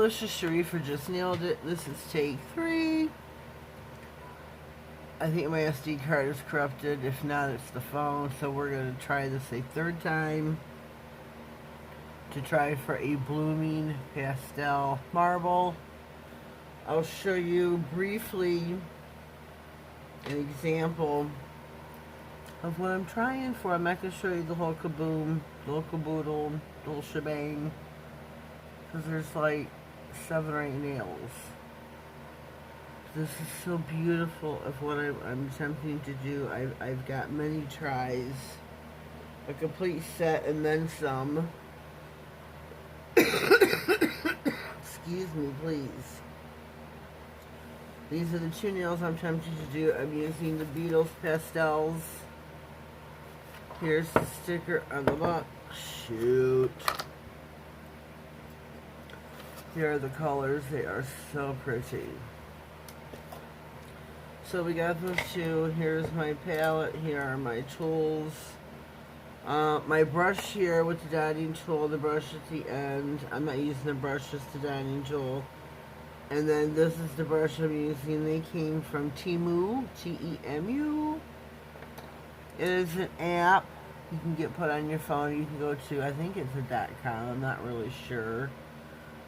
this is Cherie for Just Nailed It. This is take 3. I think my SD card is corrupted. If not, it's the phone. So we're going to try this a third time to try for a blooming pastel marble. I'll show you briefly an example of what I'm trying for. I'm not going to show you the whole kaboom, the whole caboodle, the whole shebang, because there's like 7 or 8 nails. This is so beautiful of what I'm attempting to do. I've got many tries, a complete set and then some. Excuse me, please. These are the 2 nails I'm attempting to do. I'm using the Beatles pastels. Here's the sticker on the box. Shoot. Here are the colors. They are so pretty. So we got those 2. Here's my palette. Here are my tools. My brush here with the dotting tool, the brush at the end. I'm not using the brush, just the dotting tool. And then this is the brush I'm using. They came from Temu, T-E-M-U. It is an app you can get put on your phone. You can go to, I think it's a .com, I'm not really sure.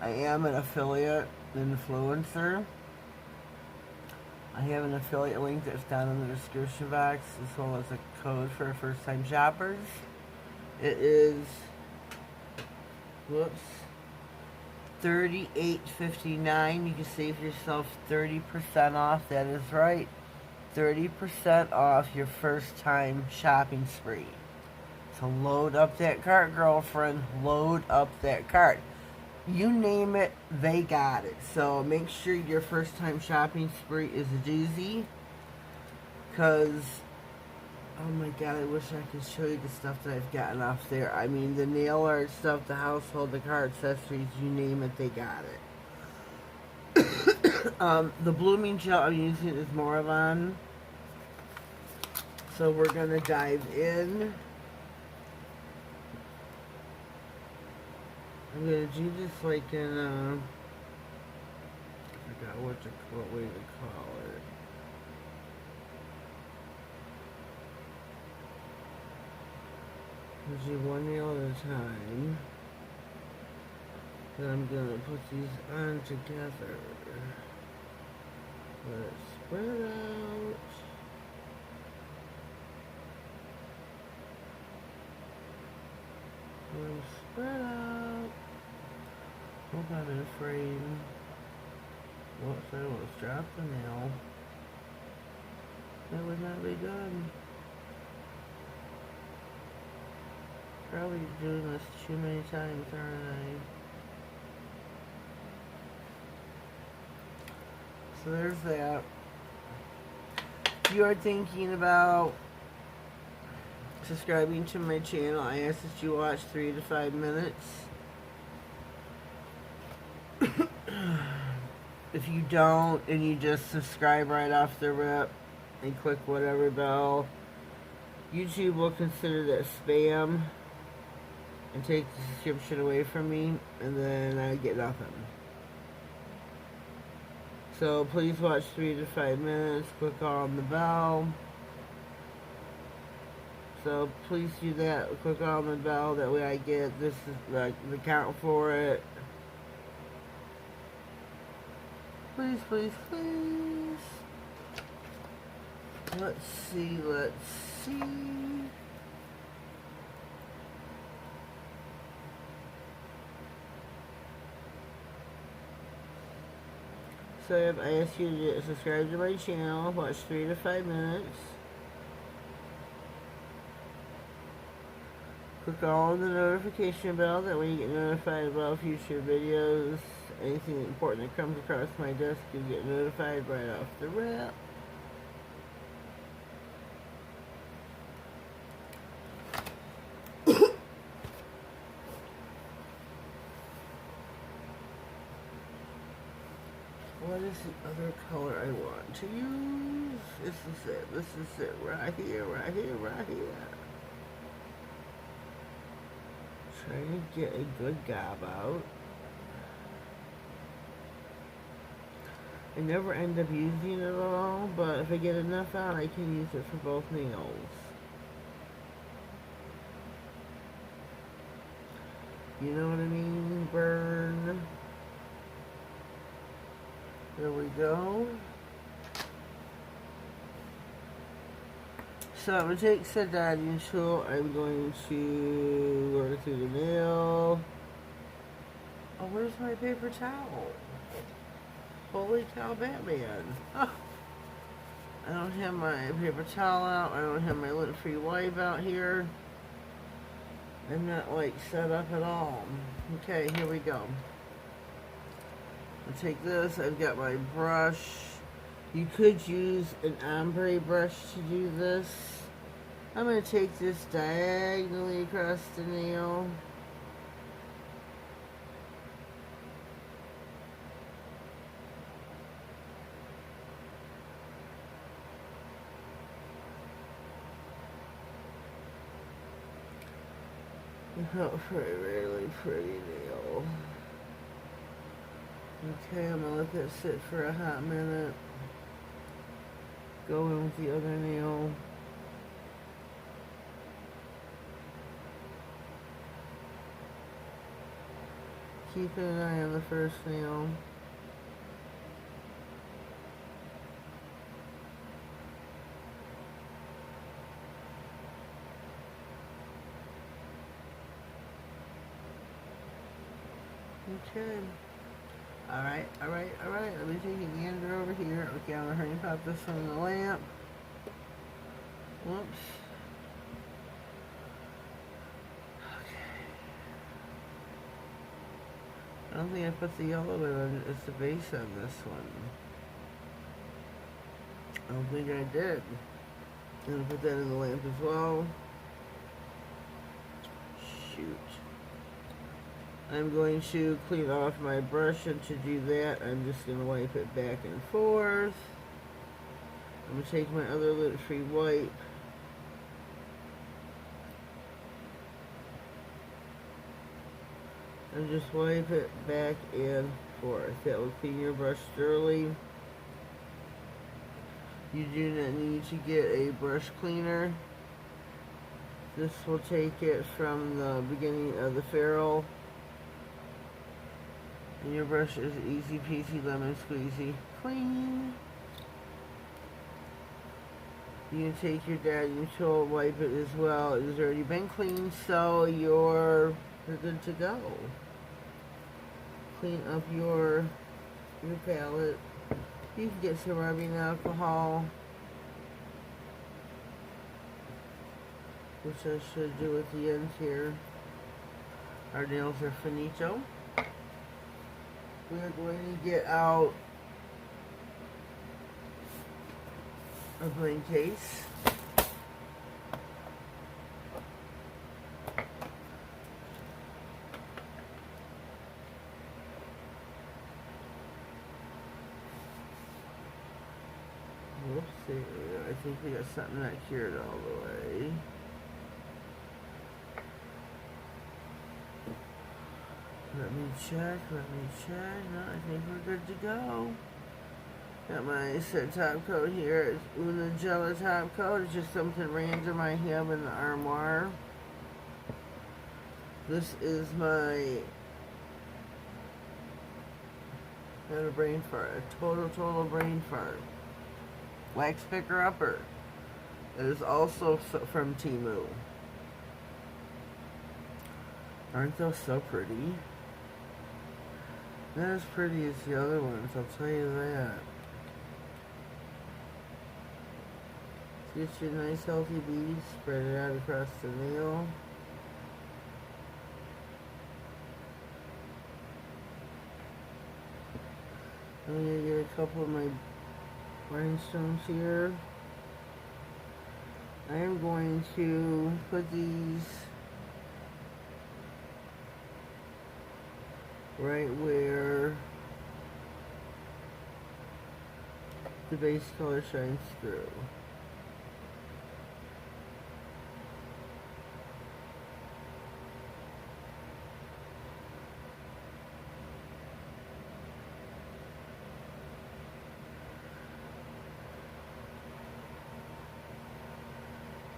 I am an affiliate influencer. I have an affiliate link that's down in the description box, as well as a code for first-time shoppers. It is, whoops, $38.59. You can save yourself 30% off. That is right, 30% off your first-time shopping spree. So load up that cart, girlfriend. Load up that cart. You name it, they got it. So make sure your first time shopping spree is a doozy. Because, oh my god, I wish I could show you the stuff that I've gotten off there. I mean, the nail art stuff, the household, the car accessories, you name it, they got it. The blooming gel I'm using is morovan. So we're going to dive in. I'm gonna do this like in I forgot what way to call it. I'll do 1 nail at a time. Then I'm gonna put these on together. Let's spread out. Let's spread out. Hope I'm in a frame. Whoops, I almost dropped the nail. That would not be good. Probably doing this too many times, aren't I? So there's that. If you are thinking about subscribing to my channel, I ask that you watch 3 to 5 minutes. If you don't, and you just subscribe right off the rip and click whatever bell, YouTube will consider that spam and take the subscription away from me, and then I get nothing. So please watch 3 to 5 minutes, click on the bell. So please do that, click on the bell, that way I get this is like the count for it. Please, please, please. Let's see, let's see. So I ask you to subscribe to my channel, watch 3 to 5 minutes. Click on the notification bell, that way you get notified about future videos. Anything important that comes across my desk, you get notified right off the rip. What is the other color I want to use? This is it. This is it. Right here, right here, right here. Trying to get a good gob out. I never end up using it all, but if I get enough out, I can use it for both nails. You know what I mean? Burn. There we go. So I'm going to take said dotting tool. I'm going to work through the nail. Oh, where's my paper towel? Holy cow, Batman. Oh, I don't have my paper towel out. I don't have my lint-free wipe out here. I'm not, like, set up at all. Okay, here we go. I'll take this. I've got my brush. You could use an ombre brush to do this. I'm going to take this diagonally across the nail. Oh, for a really pretty nail. Okay, I'm going to let that sit for a hot minute. Go in with the other nail. Keeping an eye on the first nail. Okay. Alright. Let me take a gander over here. Okay, I'm going to hurry and pop this one in the lamp. Whoops. Okay. I don't think I put the yellow in as the base on this one. I don't think I did. I'm going to put that in the lamp as well. Shoot. I'm going to clean off my brush, and to do that, I'm just going to wipe it back and forth. I'm going to take my other lint-free wipe. And just wipe it back and forth. That will clean your brush thoroughly. You do not need to get a brush cleaner. This will take it from the beginning of the ferrule. And your brush is easy peasy lemon squeezy clean. You can take your dotting tool, wipe it as well. It has already been cleaned, so you're good to go. Clean up your palette. You can get some rubbing alcohol, which I should do at the end here. Our nails are finito. We are going to get out a blank case. Whoopsie, I think we got something not cured all the way. Let me check. No, I think we're good to go. Got my set top coat here. It's Una Gela top coat. It's just something random I have in the armoire. This is my... I had a brain fart. A total brain fart. Wax picker upper. It is also from Temu. Aren't those so pretty? Not as pretty as the other ones, I'll tell you that. Get your nice healthy beads, spread it out across the nail. I'm going to get a couple of my rhinestones here. I am going to put these right where the base color shines through.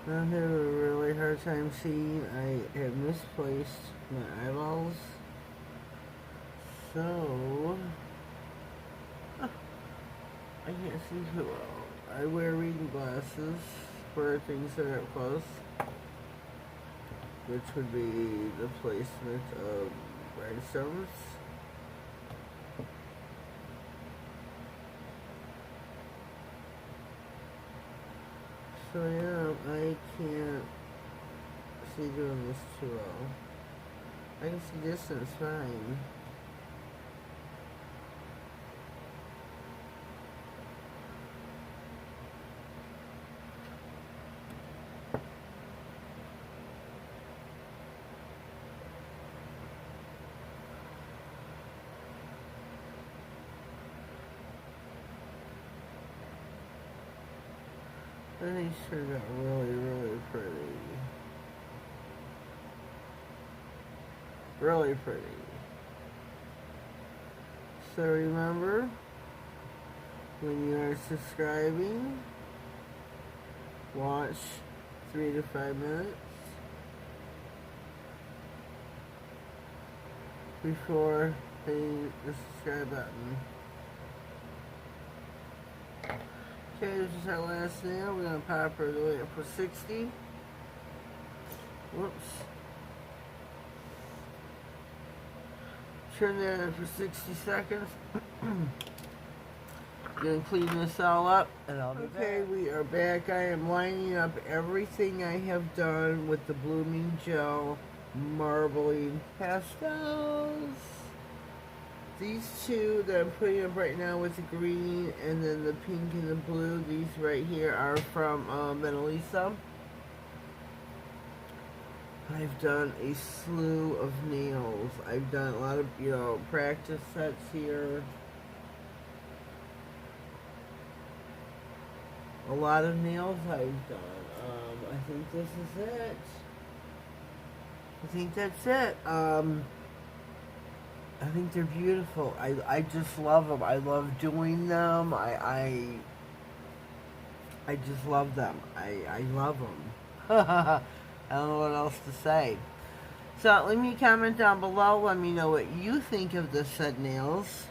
I'm having a really hard time seeing. I have misplaced my eyeballs. So, I can't see too well. I wear reading glasses for things that are up close, which would be the placement of rhinestones. So yeah, I can't see doing this too well. I can see distance fine. And these turned out really, really pretty. Really pretty. So remember, when you are subscribing, watch 3 to 5 minutes before hitting the subscribe button. Okay, this is our last nail. We're going to pop her away up for 60. Whoops. Turn that in for 60 seconds. Gonna clean this all up, and I'll be back. Okay, we are back. I am lining up everything I have done with the blooming gel marbling pastels. These two that I'm putting up right now with the green and then the pink and the blue, these right here are from Modelones. I've done a slew of nails. I've done a lot of, practice sets here. A lot of nails I've done. I think this is it. I think that's it. I think they're beautiful. I just love them. I love doing them. I just love them. I love them. I don't know what else to say. So, leave me a comment down below. Let me know what you think of the set nails.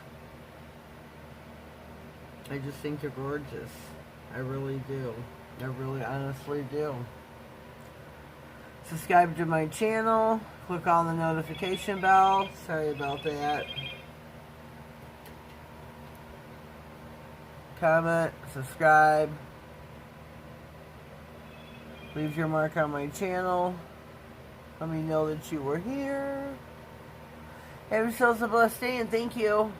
I just think they're gorgeous. I really do. I really honestly do. Subscribe to my channel. Click on the notification bell. Sorry about that. Comment. Subscribe. Leave your mark on my channel. Let me know that you were here. Have yourselves a blessed day and thank you.